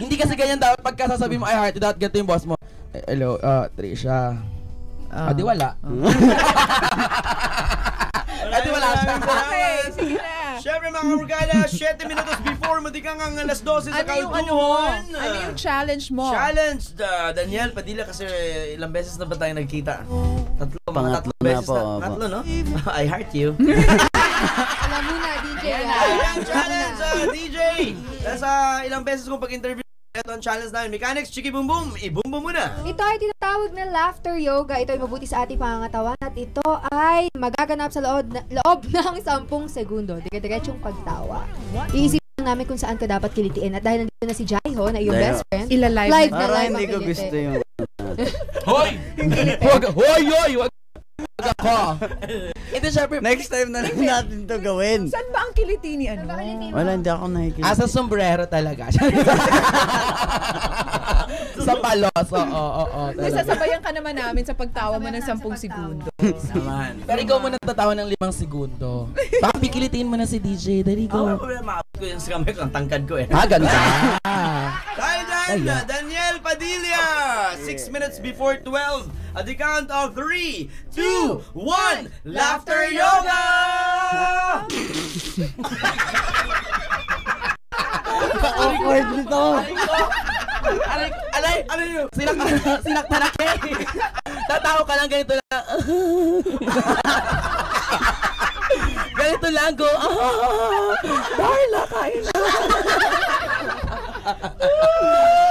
Hindi kasi ganyan dapat pagka sasabihin mo, I heart you, dapat ganito yung boss mo. Hello, Trisha. Di wala. Di wala siya. Okay, sige na. Siyempre mga kabrigada, 7 minutos before matikang ang alas 12 sa Kaltuhon. Ano yung challenge mo? Challenge, Daniel Padilla, kasi ilang beses na ba tayo nagkita? Pangatlo na po. Tatlo, no? I heart you. Alam mo na, DJ. Ayan, challenge, DJ! Sa ilang beses kong pag-interview, ito ang challenge namin. Mechanics, Chiki Boom Boom, i-boom boom muna. Ito ay tinatawag na laughter yoga. Ito ay mabuti sa ating pangangatawan at ito ay magaganap sa loob ng 10 segundo. Dire-diretsong pagtawa. Iisipin namin kung saan ka dapat kilitiin. At dahil nandito na si Jaiho, na iyong best friend, live na live hindi ko gusto yung... Hoy! Wag ako. Ito syempre, Next time na lang natin to gawin. Saan ba ang kiliti ni ano? Wala, hindi ako nakikita. asa sombrero talaga. Sa palos, oo. Sasabayan ka naman namin sa pagtawa mo ng 10 segundo. Naman. Pero ikaw muna tatawa ng 5 segundo. Baka pikilitin mo na si DJ. Dali Ako, go. maabot ko yung sa kamay ko, ang tangkad ko eh. Ganda. Tayo dyan, Daniel Padilla! 6 minutes before 12. At the count of 3, 2, 1, Laughter Yoga! Awkward nito. Ano yun? Sinaktan na kay. Tatawa ka lang ganito lang. Ganito lang go. Darla, kain na.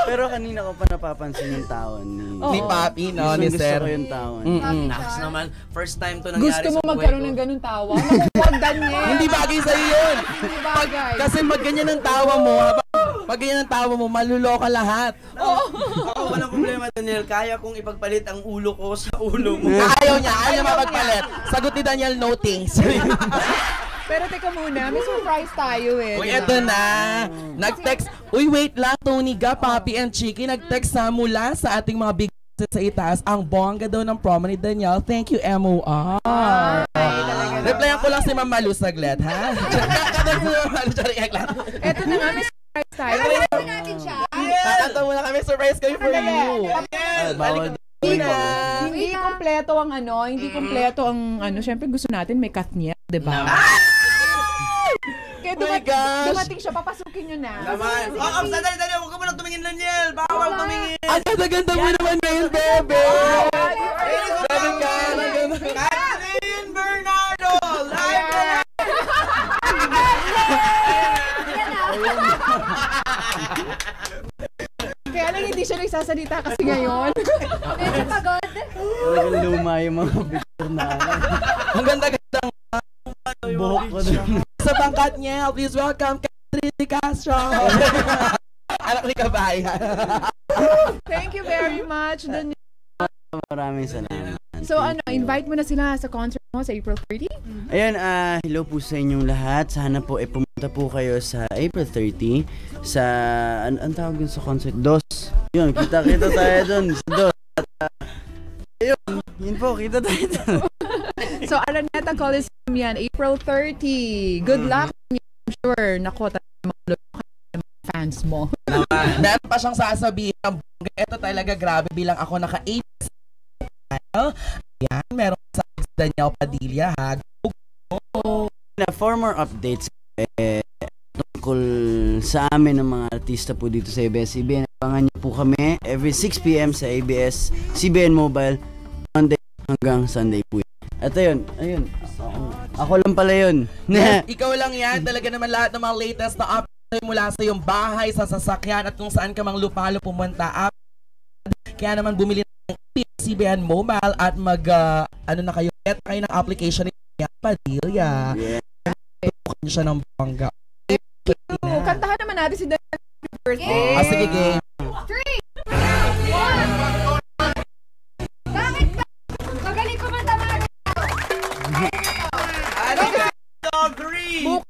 Pero kanina ko pa napapansin yung tawon Ni Papi, no? Ni gusto Sir. ko yung tawon. Naks naman, first time to nangyari Gusto mo sa buhay magkaroon ko. ng ganun tawa? Huwag Daniel. Hindi bagay sa'yo yun. Hindi bagay. Kasi pag ganyan ang tawa mo, pag ganyan ang tawa mo, maluloka lahat. Ako walang problema, Daniel. Kaya kong ipagpalit ang ulo ko sa ulo mo. Ayaw niya mapagpalit. Sagot ni Daniel, no thanks. Pero teka muna, may surprise tayo eh. Uy, diba? eto na. Nag-text. Uy, wait lang, Tony Ga, Papi and Chiki. Nag-text sa mula sa ating mga big sa itaas. Ang bongga daw ng promo ni Daniel. Thank you, MOR. Replyan ko lang si Ma'am Malu saglit, ha? Kakatan si Ma'am Malu, Eto na nga, may surprise tayo. Gawin natin siya. Kakanta muna kami, surprise kami for you. Bawal Hindi kompleto ang ano, hindi kompleto ang ano. Syempre gusto natin may Kathniel, 'di ba? Kaya dumating siya, papasukin nyo na. Naman. Dali, huwag ka muna tumingin, Daniel. Bawal tumingin. Ang ganda-ganda mo naman ngayon, bebe. Bebe ka. Catherine Bernardo, live na live. Kaya lang hindi siya nagsasalita kasi ngayon. Medyo pagod. Talagang luma yung mga picture na. Ang ganda-ganda Buhok ko doon. sa bangkat niya. Please welcome Catherine De Castro. Anak ni Kabayan. Thank you very much, Daniel. Maraming salamat. So invite mo na sila sa concert mo sa April 30? Ayun, hello po sa inyong lahat. Sana po pumunta po kayo sa April 30 sa, ang tawag yun sa concert? DOS. Yun, kita-kita tayo dun sa DOS. At, yun po, kita tayo dun. So Araneta Coliseum yan, April 30. Good luck. I'm sure, nako, mga fans mo. Meron pa siyang sasabihin. Ito talaga grabe bilang ako naka-8. Ayan, meron sa Daniel Padilla, ha? For more updates, tungkol sa amin ng mga artista po dito sa ABS-CBN, abangan niyo po kami every 6 PM sa ABS-CBN Mobile, Monday hanggang Sunday po. At ayun, ako lang pala yun. Ikaw lang yan, talaga naman lahat ng mga latest na update mula sa iyong bahay, sa sasakyan, at kung saan ka mang lupalo pumunta. Kaya naman bumili ng CBN Mobile at ano na kayo, get kayo ng application ni Padilla. Yeah. Tukan siya ng bongga. Kantahan naman natin si Daniel Happy Birthday. Sige, game. 3, 2, 1. Bakit ba? Magaling kumanta mga Dog 3,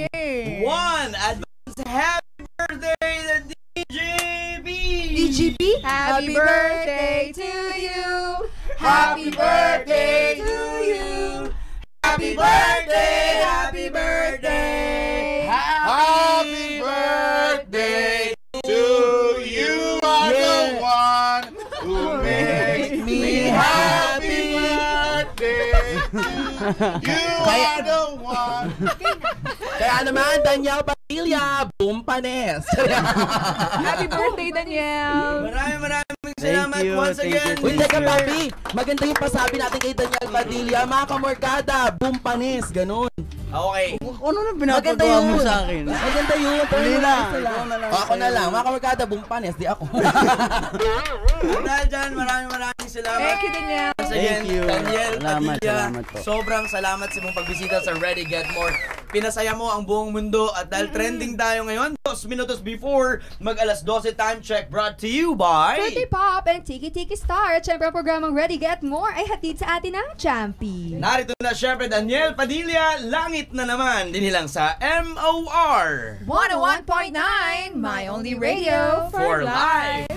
2, 1. Advance happy birthday to DJB. DGB? Happy birthday to you. Happy birthday to you. Happy birthday, happy birthday. Happy birthday. Kaya, kaya naman, Daniel Padilla, boom panes. Happy birthday, Daniel! Maraming salamat once again. Uy, teka, papi. Maganda yung pasabi natin kay Daniel Padilla. Mga kamorkada, boom panes. Ganun. Okay. Ano na pinapagawa mo sa akin? Maganda yun. Hindi na. Ako na lang. Mga kamorkada, boom panes. Di ako. Dahil dyan, maraming salamat. Thank you, Daniel! Once again, Thank you. Daniel Padilla, Salamat po. sobrang salamat sa mong pagbisita sa Ready Get More. Pinasaya mo ang buong mundo at dahil trending tayo ngayon, 2 minutos before mag-alas 12 time check brought to you by... Birthday Pop and Tiki Tiki Star. At syempre ang programang Ready Get More ay hatid sa atin ng Champi. Narito na syempre Daniel Padilla, langit na naman, dinilang sa MOR 101.9, my only radio for life.